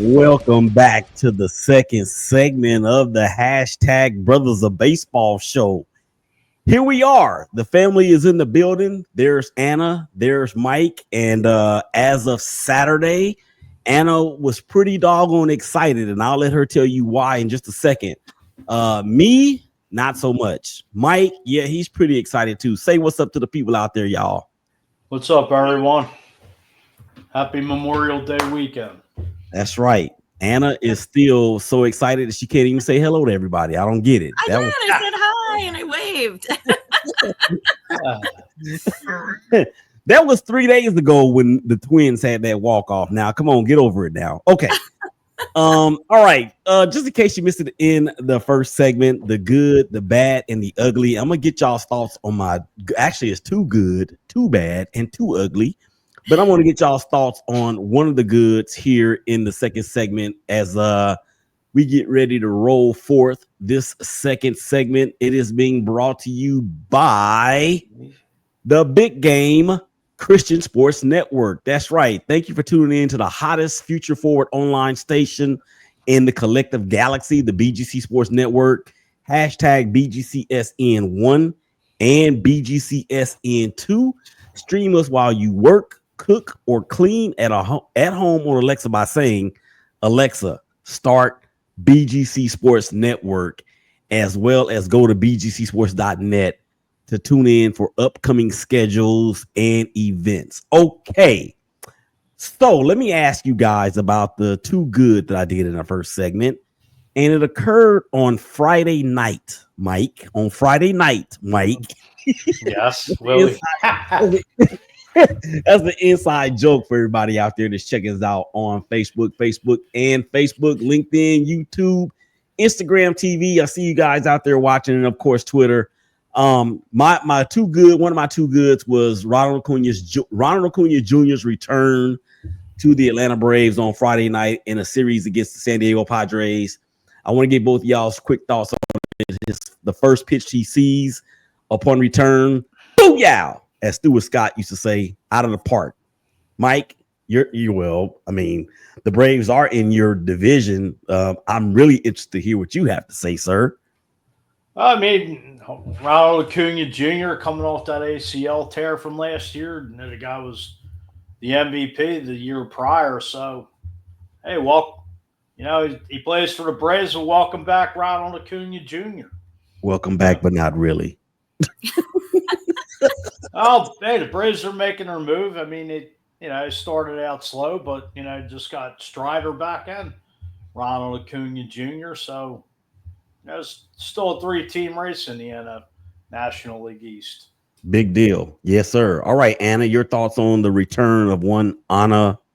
Welcome back to the second segment of the hashtag Brothers of Baseball Show. Here we are. The family is in the building. There's Anna, there's Mike, and as of Saturday, Anna was pretty doggone excited, and I'll let her tell you why in just a second. Me, not so much. Mike, yeah, he's pretty excited too. Say what's up to the people out there, y'all. What's up, everyone? Happy Memorial Day weekend. That's right. Anna is still so excited that she can't even say hello to everybody. I don't get it. I said hi and I waved. That was 3 days ago when the Twins had that walk off. Now, come on, get over it now. Okay. All right. Just in case you missed it in the first segment, the good, the bad, and the ugly. I'm gonna get y'all's thoughts on my. Actually, it's too good, too bad, and too ugly. But I want to get y'all's thoughts on one of the goods here in the second segment as we get ready to roll forth this second segment. It is being brought to you by the Big Game Christian Sports Network. That's right. Thank you for tuning in to the hottest future forward online station in the collective galaxy, the BGC Sports Network. Hashtag BGCSN1 and BGCSN2. Stream us while you work, cook, or clean at home on Alexa by saying, Alexa, start BGC Sports Network, as well as go to bgcsports.net to tune in for upcoming schedules and events. Okay, so let me ask you guys about the too good that I did in the first segment, and it occurred on Friday night, Mike. On Friday night, Mike. Yes, Willie. That's the inside joke for everybody out there that's checking us out on Facebook, LinkedIn, YouTube, Instagram TV. I see you guys out there watching, and of course, Twitter. My too good. One of my too goods was Ronald Acuna Jr.'s return to the Atlanta Braves on Friday night in a series against the San Diego Padres. I want to get both of y'all's quick thoughts on the first pitch he sees upon return. Booyah! As Stuart Scott used to say, out of the park. Mike, you will. I mean, the Braves are in your division. I'm really interested to hear what you have to say, sir. I mean, Ronald Acuna Jr. coming off that ACL tear from last year. And the guy was the MVP the year prior. So, hey, he plays for the Braves. So welcome back, Ronald Acuna Jr. Welcome back, but not really. Oh, hey, the Braves are making their move. I mean, it started out slow, but, just got Strider back in, Ronald Acuna Jr. So, it's still a 3-team race in the National League East. Big deal. Yes, sir. All right, Anna, your thoughts on the return of one Ronald.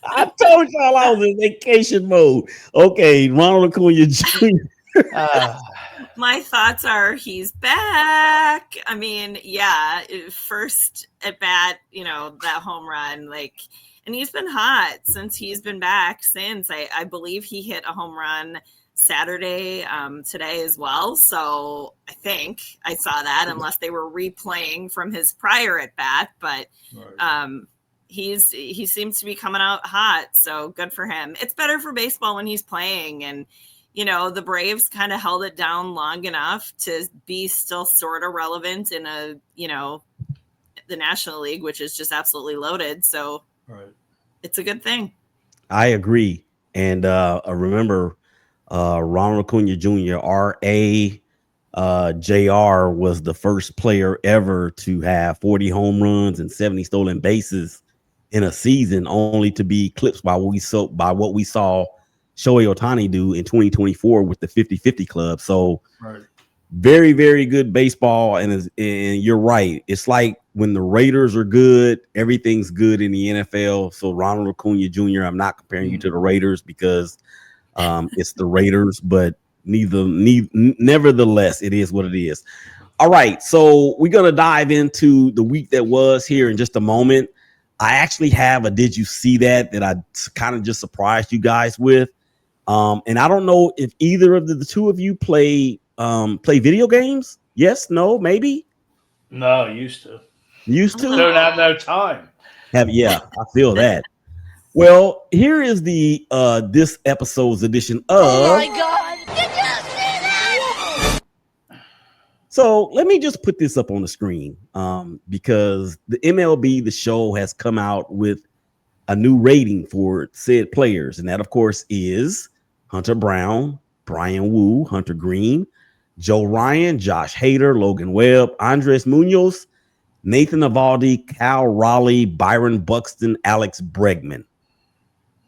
I told y'all I was in vacation mode. Okay, Ronald Acuna Jr. My thoughts are he's back. I mean, yeah, first at bat, that home run, and he's been hot since he's been back since. I believe he hit a home run Saturday today as well. So I think I saw that, unless they were replaying from his prior at bat, but right. He seems to be coming out hot. So good for him. It's better for baseball when he's playing, and the Braves kind of held it down long enough to be still sort of relevant in the National League, which is just absolutely loaded. So right. It's a good thing. I agree. And remember, Ronald Acuna Jr., JR was the first player ever to have 40 home runs and 70 stolen bases in a season, only to be eclipsed by what we saw Shohei Ohtani do in 2024 with the 50-50 club. So right. Very, very good baseball. And you're right. It's like when the Raiders are good, everything's good in the NFL. So Ronald Acuna Jr., I'm not comparing you to the Raiders because it's the Raiders, but nevertheless, it is what it is. All right. So we're going to dive into the week that was here in just a moment. I actually have a did you see that I kind of just surprised you guys with. And I don't know if either of the two of you play video games. Yes, no, maybe. No, used to. Don't have no time. Yeah, I feel that. Well, here is the this episode's edition of. Oh my God! Did you see that? So let me just put this up on the screen because the MLB, the show, has come out with a new rating for said players, and that, of course, is Hunter Brown, Brian Wu, Hunter Green, Joe Ryan, Josh Hader, Logan Webb, Andres Munoz, Nathan Eovaldi, Cal Raleigh, Byron Buxton, Alex Bregman.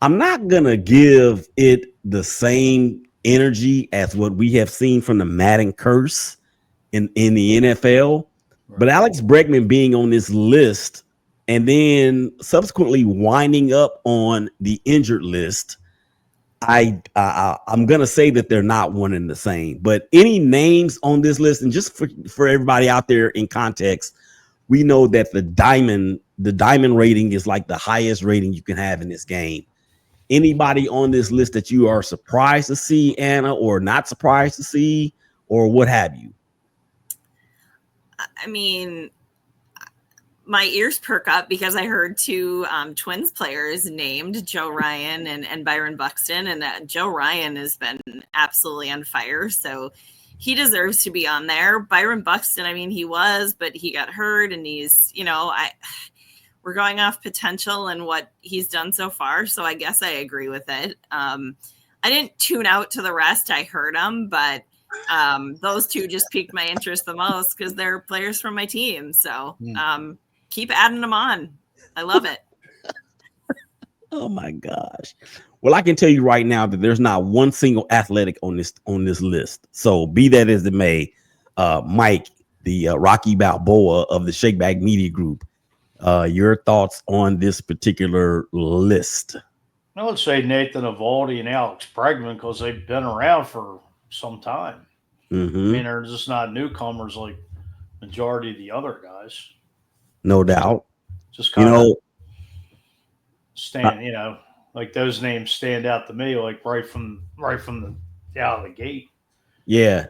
I'm not going to give it the same energy as what we have seen from the Madden curse in the NFL. Right. But Alex Bregman being on this list and then subsequently winding up on the injured list, I'm going to say that they're not one and the same. But any names on this list, and just for everybody out there in context, we know that the diamond rating is like the highest rating you can have in this game. Anybody on this list that you are surprised to see, Anna, or not surprised to see, or what have you? I mean, my ears perk up because I heard two Twins players named, Joe Ryan and Byron Buxton, and Joe Ryan has been absolutely on fire, so he deserves to be on there. Byron Buxton, I mean, he was, but he got hurt, and he's, we're going off potential and what he's done so far, so I guess I agree with it. I didn't tune out to the rest. I heard them, but those two just piqued my interest the most because they're players from my team. So keep adding them on. I love it. Oh my gosh. Well, I can tell you right now that there's not one single athletic on this list. So be that as it may, Mike, the Rocky Balboa of the Shakeback Media Group, your thoughts on this particular list? I would say Nathan Eovaldi and Alex Bregman because they've been around for some time. Mm-hmm. I mean, they're just not newcomers like majority of the other guys. No doubt. Just kind of stand, like those names stand out to me, like right from the out of the gate. Yeah.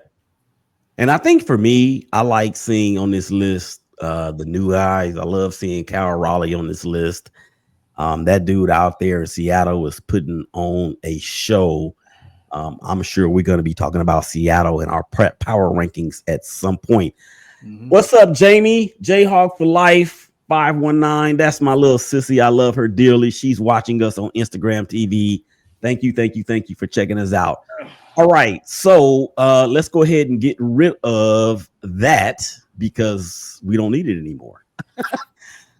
And I think for me, I like seeing on this list the new guys. I love seeing Cal Raleigh on this list. That dude out there in Seattle is putting on a show. I'm sure we're going to be talking about Seattle in our prep power rankings at some point. Mm-hmm. What's up, Jamie? Jayhawk for life, 519. That's my little sissy. I love her dearly. She's watching us on Instagram TV. Thank you for checking us out. All right, so let's go ahead and get rid of that because we don't need it anymore.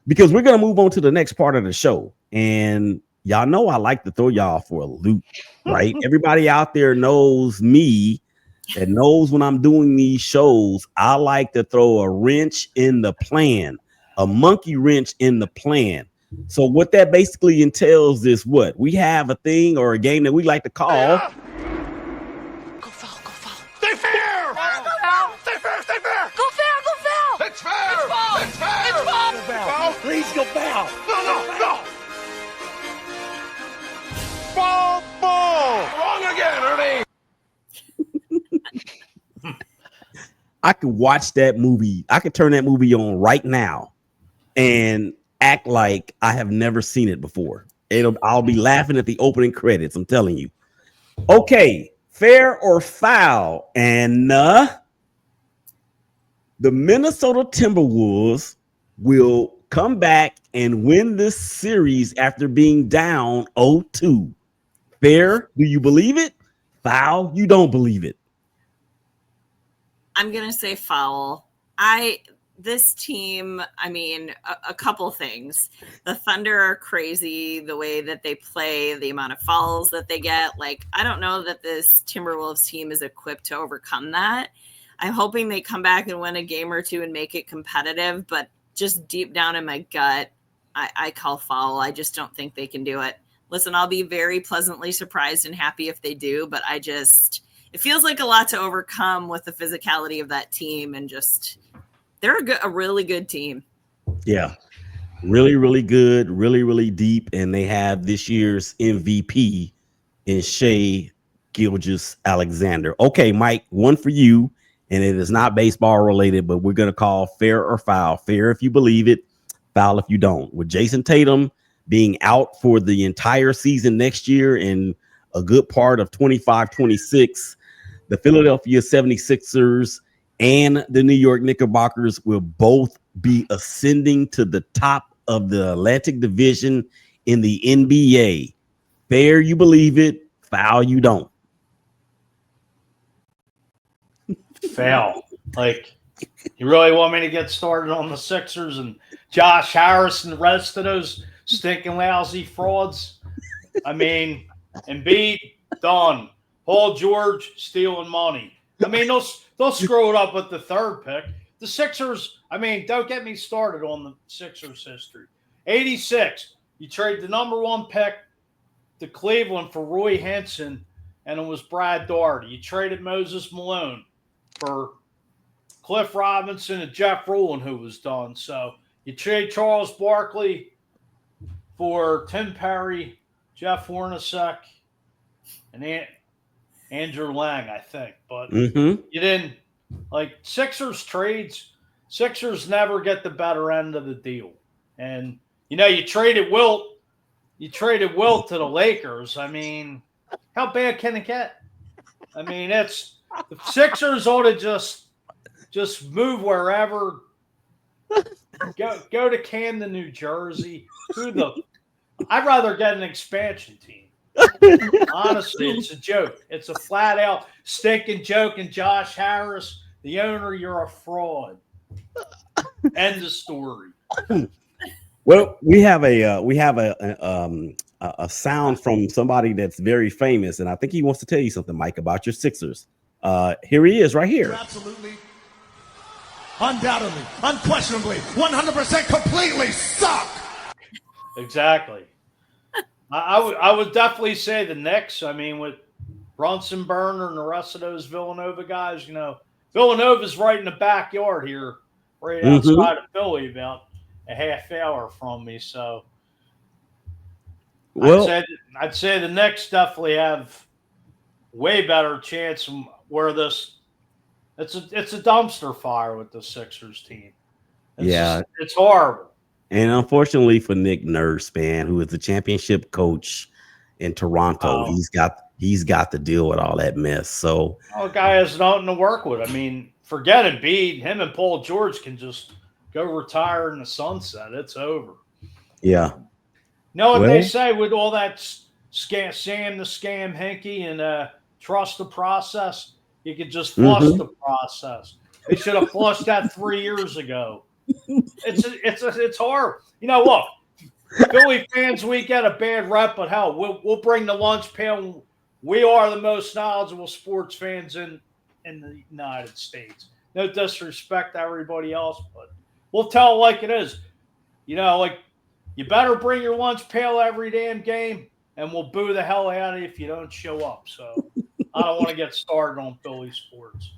Because we're going to move on to the next part of the show. And y'all know I like to throw y'all for a loop, right? Everybody out there knows me, that knows when I'm doing these shows, I like to throw a wrench in the plan, a monkey wrench in the plan. So what that basically entails is what? We have a thing or a game that we like to call... Go foul. Stay fair! Stay fair! Go foul! It's fair! It's fair! Foul! Please go foul! No! Ball! Wrong again, Ernie! I could watch that movie. I could turn that movie on right now and act like I have never seen it before. I'll be laughing at the opening credits. I'm telling you. Okay, fair or foul? And the Minnesota Timberwolves will come back and win this series after being down 0-2. Fair? Do you believe it? Foul? You don't believe it? I'm going to say foul. This team, I mean, a couple things. The Thunder are crazy, the way that they play, the amount of fouls that they get. Like, I don't know that this Timberwolves team is equipped to overcome that. I'm hoping they come back and win a game or two and make it competitive, but just deep down in my gut, I call foul. I just don't think they can do it. Listen, I'll be very pleasantly surprised and happy if they do, but it feels like a lot to overcome with the physicality of that team, and just they're a really good team. Yeah, really, really good, really, really deep, and they have this year's MVP in Shai Gilgeous-Alexander. Okay, Mike, one for you, and it is not baseball related, but we're going to call fair or foul. Fair if you believe it, foul if you don't. With Jason Tatum being out for the entire season next year and a good part of 25-26, the Philadelphia 76ers and the New York Knickerbockers will both be ascending to the top of the Atlantic Division in the NBA. Fair, you believe it. Foul, you don't. Foul. Like, you really want me to get started on the Sixers and Josh Harris and the rest of those stinking lousy frauds? I mean, Embiid, done. Paul George stealing money. I mean, they'll screw it up with the third pick. The Sixers, I mean, don't get me started on the Sixers history. 86, you trade the number 1 pick to Cleveland for Roy Henson, and it was Brad Daugherty. You traded Moses Malone for Cliff Robinson and Jeff Rowland, who was done. So you trade Charles Barkley for Tim Perry, Jeff Hornacek, and Andrew Lang, I think. But you didn't like Sixers trades. Sixers never get the better end of the deal. And you traded Wilt. You traded Wilt to the Lakers. I mean, how bad can it get? I mean, it's the Sixers ought to just move wherever. Go to Camden, New Jersey. I'd rather get an expansion team. Honestly, it's a joke. It's a flat out stinking joke. And Josh Harris, the owner, you're a fraud. End of story. Well, we have a sound from somebody that's very famous, and I think he wants to tell you something, Mike, about your Sixers. Here he is, right here. Absolutely, undoubtedly, unquestionably, 100% completely suck. Exactly. I would definitely say the Knicks. I mean, with Brunson Burner and the rest of those Villanova guys, Villanova's right in the backyard here, right outside of Philly, about a half hour from me. So I'd say the Knicks definitely have way better chance where it's a dumpster fire with the Sixers team. It's horrible. And unfortunately for Nick Nurse, man, who is the championship coach in Toronto, he's got to deal with all that mess. So the guy has nothing to work with. I mean, forget Embiid. Him and Paul George can just go retire in the sunset. It's over. Yeah. What they say with all that Sam the Scam Hinkie and trust the process? You could just flush the process. They should have flushed that 3 years ago. It's hard. Look, Philly fans, we get a bad rep, but hell, we'll bring the lunch pail. We are the most knowledgeable sports fans in the United States. No disrespect to everybody else, but we'll tell it like it is. You better bring your lunch pail every damn game, and we'll boo the hell out of you if you don't show up. So I don't want to get started on Philly sports.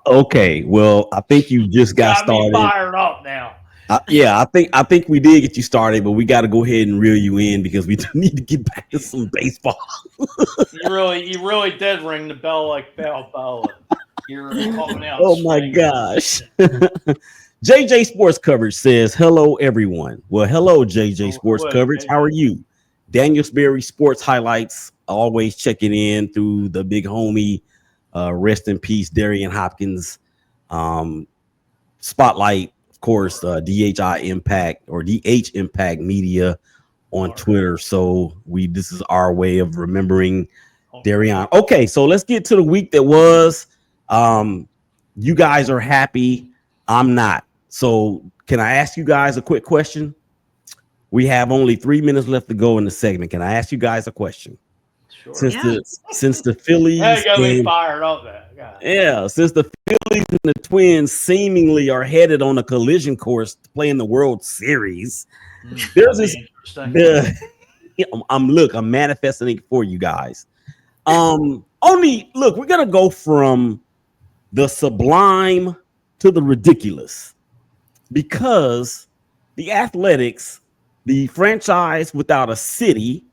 Okay, well, I think you just got started. Me fired up now. I think we did get you started, but we got to go ahead and reel you in because we need to get back to some baseball. You really did ring the bell like Balboa. You're coming out. Oh my gosh. JJ Sports Coverage says, hello, everyone. Well, hello, JJ Sports Coverage. How are you? Daniel Sperry Sports Highlights, always checking in through the big homie. Rest in peace, Darian Hopkins. Spotlight, of course, DHI Impact or DH Impact Media on Twitter. So this is our way of remembering Darian. Okay, so let's get to the week that was. You guys are happy. I'm not. So can I ask you guys a quick question? We have only 3 minutes left to go in the segment. Can I ask you guys a question? Sure. Since the Phillies got me fired up there. Since the Phillies and the Twins seemingly are headed on a collision course to play in the World Series, there's this. I'm manifesting it for you guys. We're gonna go from the sublime to the ridiculous because the Athletics, the franchise without a city,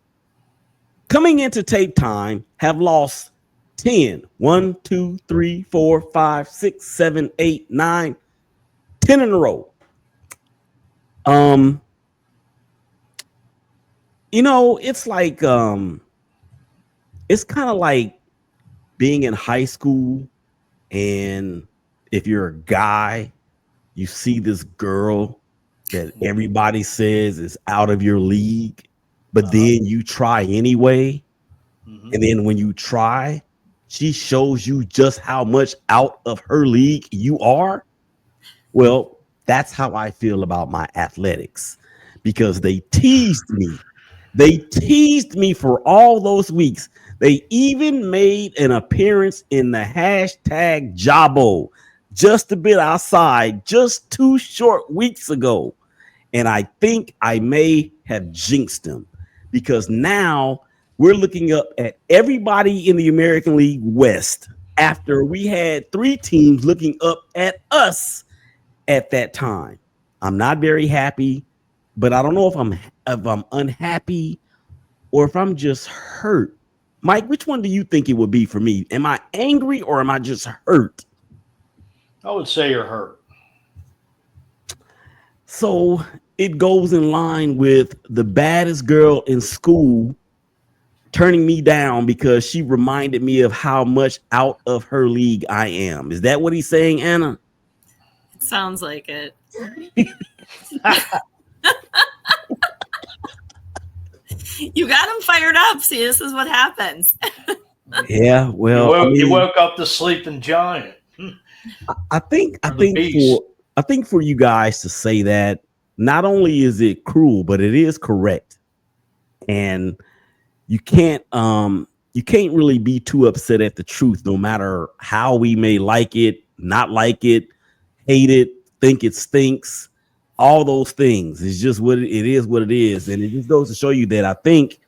coming into tape time, have lost 10 in a row. Um, it's like it's kind of like being in high school, and if you're a guy, you see this girl that everybody says is out of your league, but then you try anyway. And then when you try, she shows you just how much out of her league you are. Well, that's how I feel about my athletics, because they teased me. They teased me for all those weeks. They even made an appearance in the hashtag Jabo just a bit outside just 2 short weeks ago. And I think I may have jinxed them, because now we're looking up at everybody in the American League West after we had 3 teams looking up at us at that time. I'm not very happy, but I don't know if I'm unhappy or if I'm just hurt. Mike, which one do you think it would be for me? Am I angry or am I just hurt? I would say you're hurt. So it goes in line with the baddest girl in school turning me down because she reminded me of how much out of her league I am. Is that what he's saying, Anna? It sounds like it. You got him fired up. See, this is what happens. Yeah, well, you woke up the sleeping giant. I think for you guys to say that, not only is it cruel, but it is correct. And you can't really be too upset at the truth, no matter how we may like it, not like it, hate it, think it stinks, all those things. It's just what it is, what it is. And it just goes to show you that I think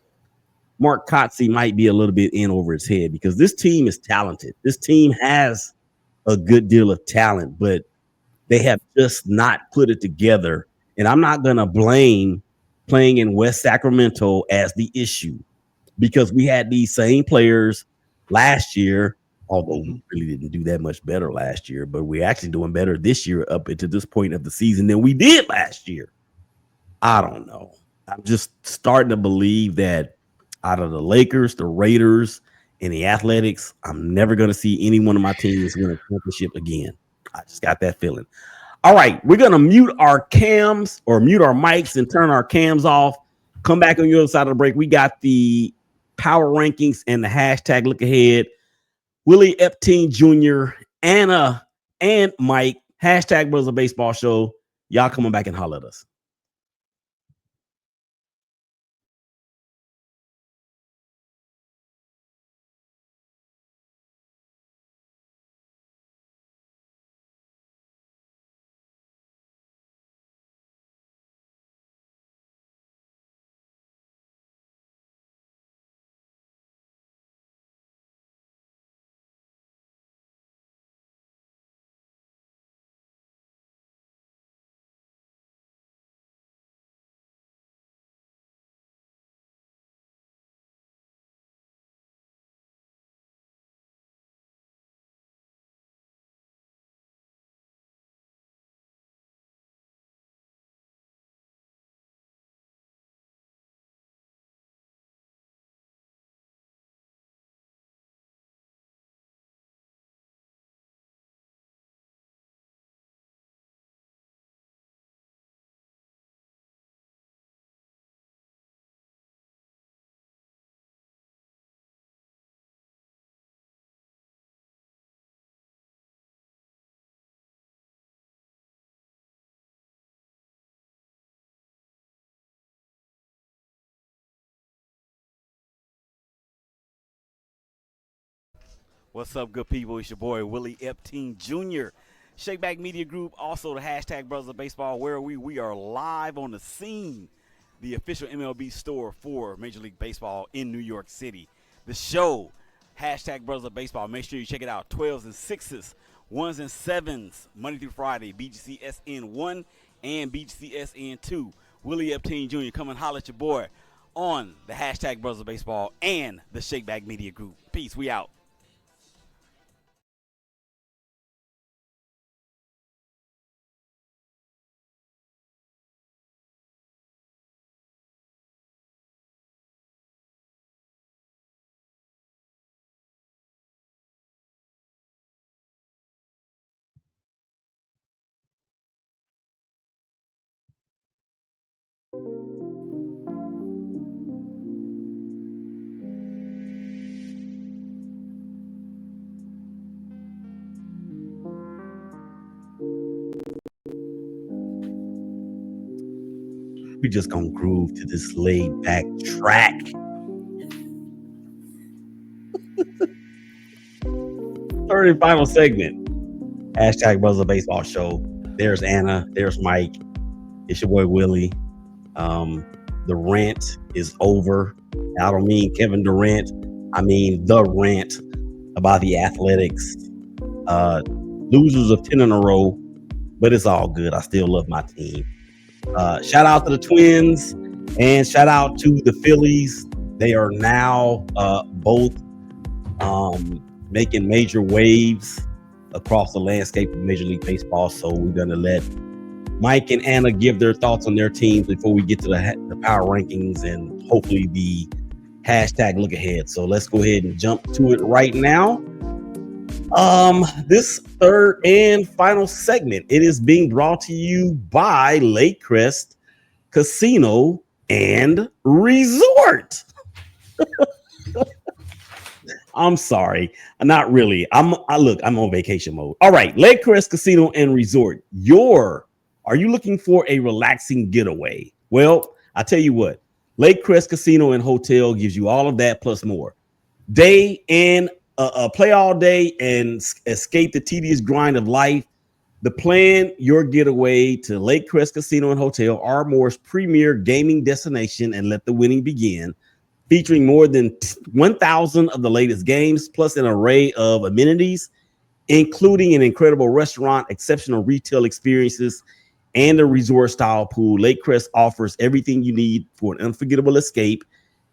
Mark Kotze might be a little bit in over his head, because this team is talented. This team has a good deal of talent, but they have just not put it together. And I'm not going to blame playing in West Sacramento as the issue, because we had these same players last year, although we really didn't do that much better last year, but we're actually doing better this year up into this point of the season than we did last year. I don't know. I'm just starting to believe that out of the Lakers, the Raiders, and the Athletics, I'm never going to see any one of my teams win a championship again. I just got that feeling. All right, we're going to mute our cams or mute our mics and turn our cams off. Come back on the other side of the break. We got the power rankings and the hashtag look ahead. Willie Epstein Jr., Anna, and Mike. Hashtag Brothers of Baseball Show. Y'all coming back and holler at us. What's up, good people? It's your boy, Willie Epstein Jr. Shakeback Media Group, also the hashtag Brothers of Baseball, where we are live on the scene, the official MLB store for Major League Baseball in New York City. The show, hashtag Brothers of Baseball. Make sure you check it out. 12s and 6s, 1s and 7s, Monday through Friday, BGCSN 1 and BGCSN 2. Willie Epstein Jr. Come and holler at your boy on the hashtag Brothers of Baseball and the Shakeback Media Group. Peace. We out. We just gonna groove to this laid back track. Third and final segment. Hashtag Brothers of Baseball Show. There's Anna. There's Mike. It's your boy Willie. The rant is over. I don't mean Kevin Durant. I mean the rant about the Athletics. Losers of 10 in a row, but it's all good. I still love my team. Shout out to the Twins and shout out to the Phillies. They are now both making major waves across the landscape of Major League Baseball. So we're going to let Mike and Anna give their thoughts on their teams before we get to the power rankings and hopefully the hashtag look ahead. So let's go ahead and jump to it right now. This third and final segment, it is being brought to you by Lakecrest Casino and Resort. I'm sorry, not really. I'm on vacation mode. All right, Lakecrest Casino and Resort. Are you looking for a relaxing getaway? Well, I tell you what, Lakecrest Casino and Hotel gives you all of that plus more. Play all day and escape the tedious grind of life. Plan your getaway to Lakecrest Casino and Hotel, Ardmore's premier gaming destination, and let the winning begin. Featuring more than 1,000 of the latest games, plus an array of amenities, including an incredible restaurant, exceptional retail experiences, and a resort-style pool. Lakecrest offers everything you need for an unforgettable escape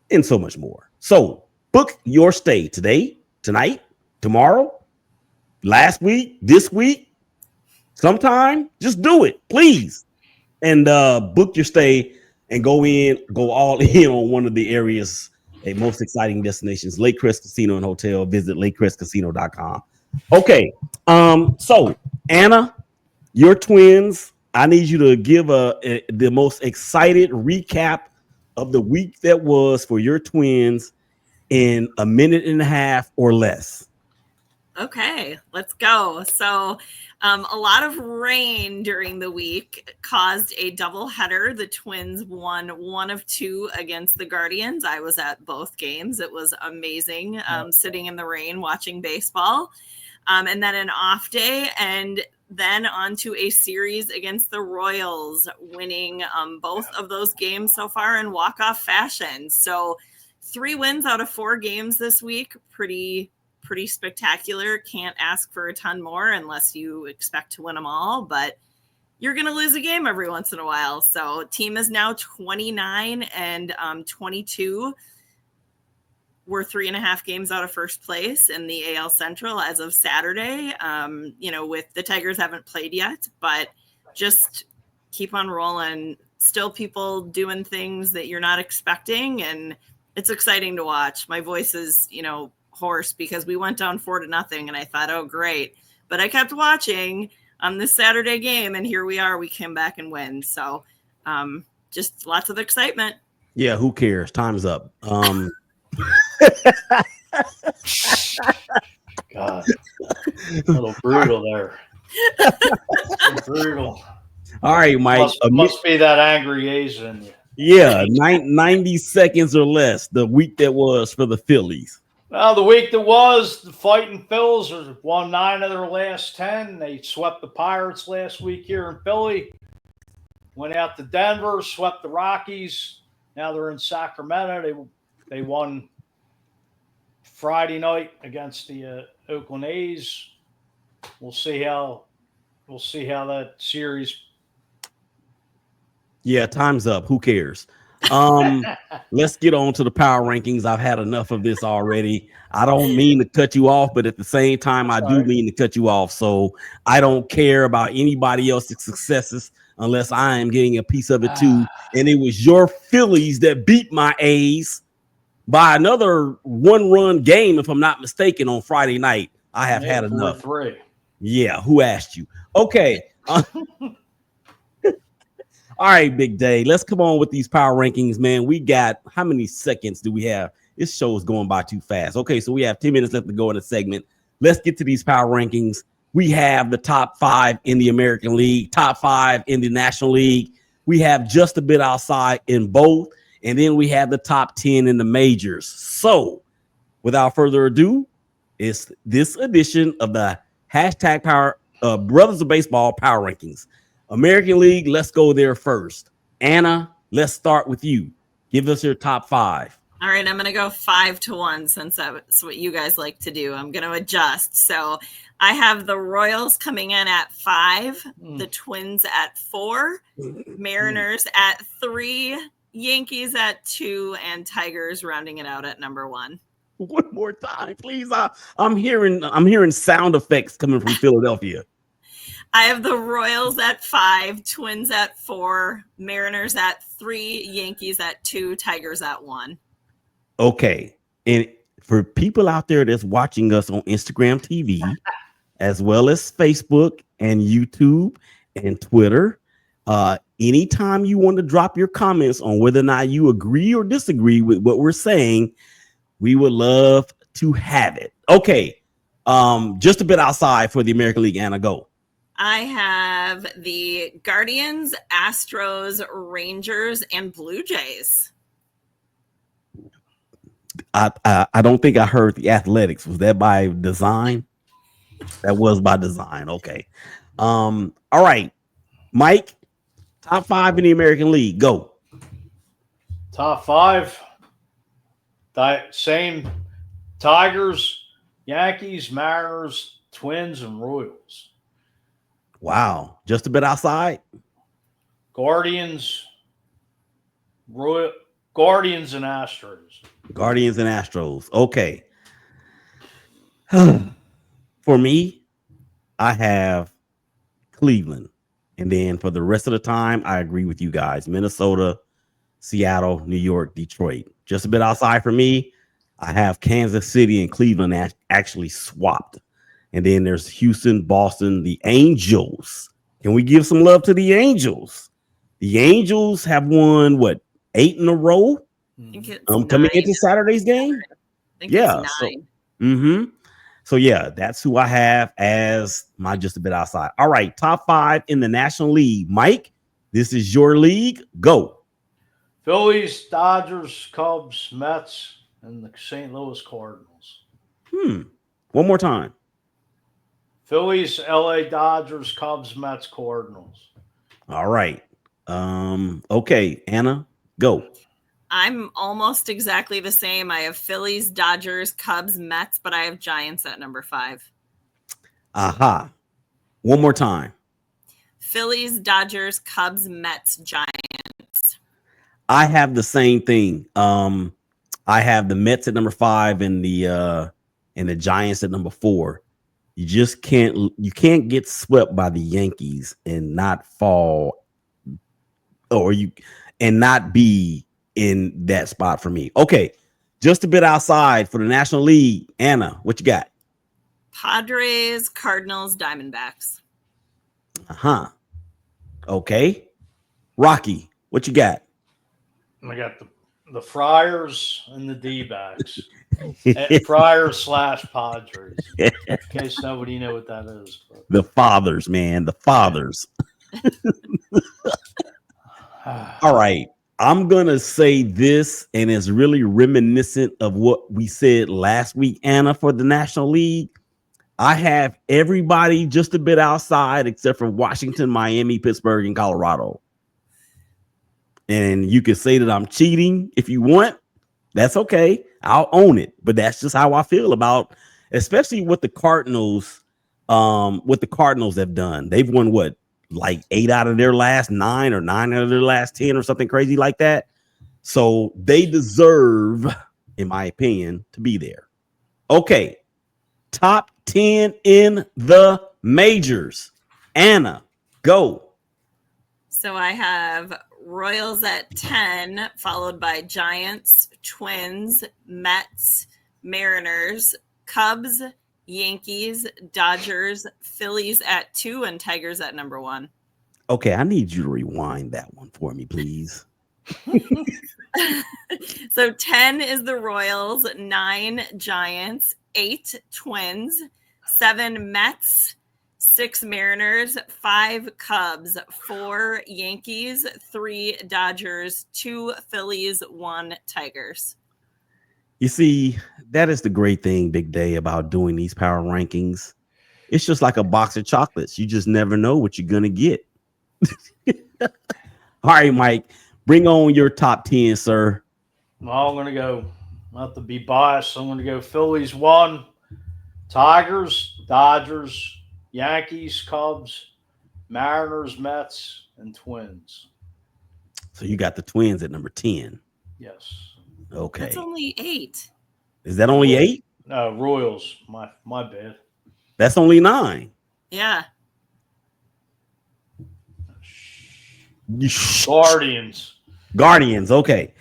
and so much more. So book your stay today, tonight, tomorrow, last week, this week, sometime. Just do it, please. And book your stay and go all in on one of the area's most exciting destinations, Lakecrest Casino and Hotel. Visit lakecrestcasino.com. Okay, so Anna, your Twins, I need you to give the most excited recap of the week that was for your Twins in a minute and a half or less. Okay, let's go. So a lot of rain during the week caused a doubleheader. The Twins won 1 of 2 against the Guardians. I was at both games. It was amazing sitting in the rain watching baseball. And then an off day, and then on to a series against the Royals, winning both of those games so far in walk-off fashion. So 3 wins out of 4 games this week. Pretty spectacular. Can't ask for a ton more unless you expect to win them all, but you're going to lose a game every once in a while. So team is now 29 and 22. We're 3.5 games out of first place in the AL Central as of Saturday. With the Tigers haven't played yet, but just keep on rolling. Still people doing things that you're not expecting, and it's exciting to watch. My voice is, hoarse because we went down 4-0 and I thought, oh, great. But I kept watching on this Saturday game, and here we are. We came back and win. So just lots of excitement. Yeah, who cares? Time's up. God, a little brutal there. Brutal. All right, Mike. Must be that angry Asian. Yeah, 90 seconds or less. The week that was for the Phillies. Well, the week that was, the Fighting Phils won 9 of their last 10. They swept the Pirates last week here in Philly. Went out to Denver, swept the Rockies. Now they're in Sacramento. They won Friday night against the Oakland A's. We'll see how that series. Yeah, time's up. Who cares? Let's get on to the power rankings. I've had enough of this already. I don't mean to cut you off, but at the same time, I do mean to cut you off. So I don't care about anybody else's successes unless I am getting a piece of it too. And it was your Phillies that beat my A's by another 1-run game, if I'm not mistaken, on Friday night. I have had enough. 4-3. Yeah, who asked you? Okay. All right, Big Day. Let's come on with these power rankings, man. We got, how many seconds do we have? This show is going by too fast. Okay, so we have 10 minutes left to go in the segment. Let's get to these power rankings. We have the top 5 in the American League, top 5 in the National League, We have just a bit outside in both. And then we have the top 10 in the majors. So without further ado, it's this edition of the hashtag power Brothers of Baseball Power Rankings. American League, let's go there first. Anna, let's start with you. Give us your top 5. All right, I'm going to go 5-1 since that's what you guys like to do. I'm going to adjust. So I have the Royals coming in at 5, the Twins at 4, Mariners at 3, Yankees at 2, and Tigers rounding it out at number 1. One more time, please. I'm hearing sound effects coming from Philadelphia. I have the Royals at 5, Twins at 4, Mariners at 3, Yankees at 2, Tigers at 1. Okay. And for people out there that's watching us on Instagram TV, as well as Facebook and YouTube and Twitter, anytime you want to drop your comments on whether or not you agree or disagree with what we're saying, we would love to have it. Okay. Just a bit outside for the American League. Anna, go. I have the Guardians, Astros, Rangers, and Blue Jays. I don't think I heard the Athletics. Was that by design? That was by design. Okay. All right. Mike, top 5 in the American League. Go. Top 5. Same Tigers, Yankees, Mariners, Twins, and Royals. Wow. Just a bit outside. Guardians and Astros. Guardians and Astros. Okay. For me, I have Cleveland. And then for the rest of the time, I agree with you guys. Minnesota, Seattle, New York, Detroit. Just a bit outside for me, I have Kansas City and Cleveland actually swapped. And then there's Houston, Boston, the Angels. Can we give some love to the Angels? The Angels have won, 8 in a row? Coming into Saturday's game? Yeah. So yeah, that's who I have as my just a bit outside. All right, top 5 in the National League. Mike, this is your league. Go. Phillies, Dodgers, Cubs, Mets, and the St. Louis Cardinals. One more time. Phillies, LA Dodgers, Cubs, Mets, Cardinals. All right. Okay, Anna, go. I'm almost exactly the same. I have Phillies, Dodgers, Cubs, Mets, but I have Giants at number 5. Aha. One more time. Phillies, Dodgers, Cubs, Mets, Giants. I have the same thing. I have the Mets at number 5 and the Giants at number 4. You just can't get swept by the Yankees and not fall and not be in that spot for me. Okay, just a bit outside for the National League. Anna, what you got? Padres, Cardinals, Diamondbacks. Okay. Rocky, what you got? I got the Friars and the D-backs. Friars / Padres. In case nobody knew what that is. But. The fathers, man. The fathers. All right. I'm going to say this, and it's really reminiscent of what we said last week, Anna, for the National League. I have everybody just a bit outside except for Washington, Miami, Pittsburgh, and Colorado. And you can say that I'm cheating if you want. That's okay. I'll own it. But that's just how I feel about, especially what the Cardinals have done. They've won 8 out of their last 9 or 9 out of their last 10 or something crazy like that. So they deserve, in my opinion, to be there. Okay. Top 10 in the majors. Anna, go. So I have Royals at 10, followed by Giants, Twins, Mets, Mariners, Cubs, Yankees, Dodgers, Phillies at 2, and Tigers at number 1. Okay, I need you to rewind that one for me, please. So 10 is the Royals, 9 Giants, 8 Twins, 7 Mets, 6 Mariners, 5 Cubs, 4 Yankees, 3 Dodgers, 2 Phillies, 1 Tigers. You see, that is the great thing, Big Day, about doing these power rankings. It's just like a box of chocolates. You just never know what you're going to get. All right, Mike, bring on your top 10, sir. Well, I'm going to go, not to be biased, I'm going to go Phillies 1, Tigers, Dodgers, Yankees, Cubs, Mariners, Mets, and Twins. So you got the Twins at number 10. Yes. Okay. That's only 8. Is that only 8? No, Royals. My bad. That's only 9. Yeah. Guardians. Okay.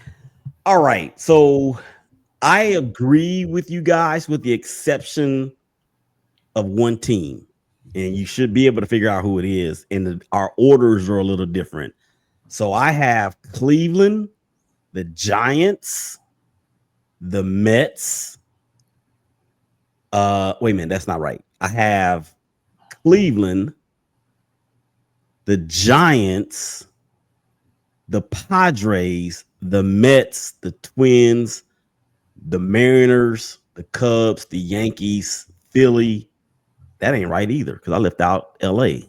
All right. So I agree with you guys with the exception of one team. And you should be able to figure out who it is. And our orders are a little different. So I have Cleveland, the Giants, the Mets. Wait a minute, that's not right. I have Cleveland, the Giants, the Padres, the Mets, the Twins, the Mariners, the Cubs, the Yankees, Philly. That ain't right either because I left out LA.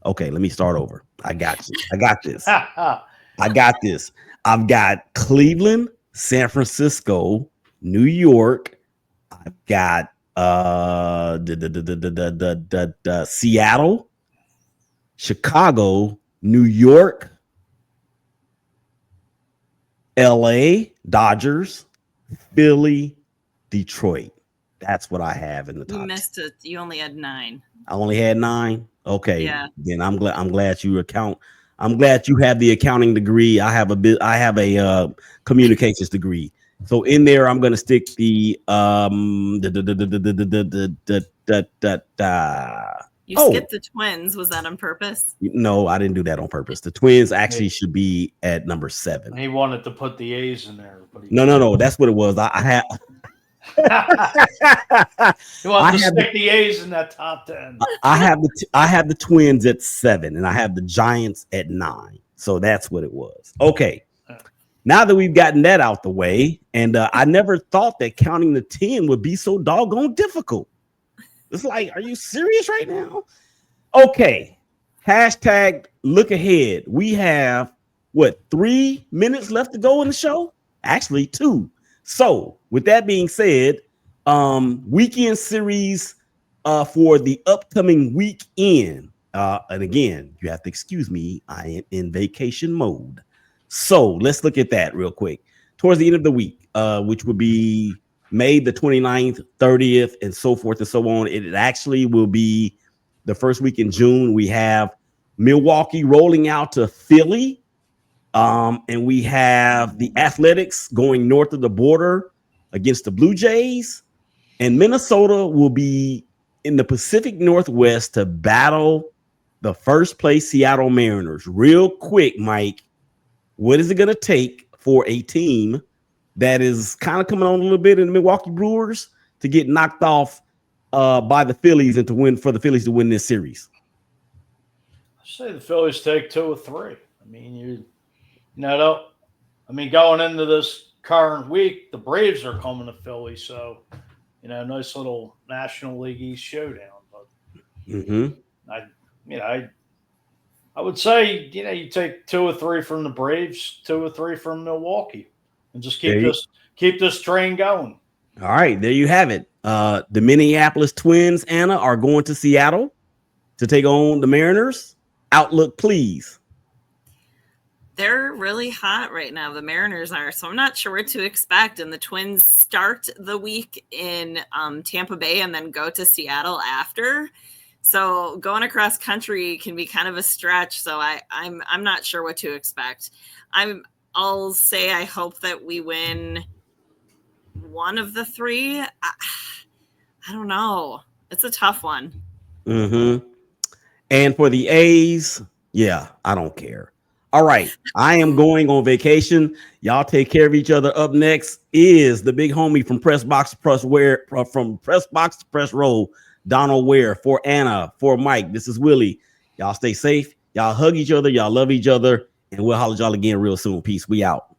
Okay, let me start over. I got you. I got this. I got this. I've got Cleveland, San Francisco, New York. I've got Seattle, Chicago, New York, LA, Dodgers, Philly, Detroit. That's what I have in the top. You missed it. You only had 9. I only had 9. Okay. Yeah. Then I'm glad you account. I'm glad you have the accounting degree. I have a communications degree. So in there, I'm gonna stick the You skipped the Twins. Was that on purpose? No, I didn't do that on purpose. The Twins actually should be at number 7. He wanted to put the A's in there. But No. That's what it was. I had. You want to stick the A's in that top 10. I have the Twins at 7, and I have the Giants at 9. So that's what it was. Okay. Now that we've gotten that out the way, and I never thought that counting the 10 would be so doggone difficult. It's like, are you serious right now? Okay. Hashtag look ahead. We have 3 minutes left to go in the show? Actually, 2. So with that being said, weekend series for the upcoming weekend. And again, you have to excuse me. I am in vacation mode. So let's look at that real quick. Towards the end of the week, which would be May the 29th, 30th, and so forth and so on. It actually will be the first week in June. We have Milwaukee rolling out to Philly. And we have the Athletics going north of the border against the Blue Jays. And Minnesota will be in the Pacific Northwest to battle the first place Seattle Mariners. Real quick, Mike, what is it going to take for a team that is kind of coming on a little bit in the Milwaukee Brewers to get knocked off by the Phillies and to win for the Phillies to win this series? I say the Phillies take 2 or 3. I mean, going into this current week, the Braves are coming to Philly, so nice little National League East showdown. But I would say you take 2 or 3 from the Braves, 2 or 3 from Milwaukee, and just keep this train going. All right, there you have it. The Minneapolis Twins, Anna, are going to Seattle to take on the Mariners. Outlook, please. They're really hot right now. The Mariners are, so I'm not sure what to expect. And the Twins start the week in Tampa Bay and then go to Seattle after. So going across country can be kind of a stretch. So I'm not sure what to expect. I'll say I hope that we win one of the 3. I don't know. It's a tough one. And for the A's, I don't care. All right, I am going on vacation. Y'all take care of each other. Up next is the big homie from Press Box to Press Row, Donald Ware, for Anna, for Mike. This is Willie. Y'all stay safe. Y'all hug each other. Y'all love each other. And we'll holler at y'all again real soon. Peace. We out.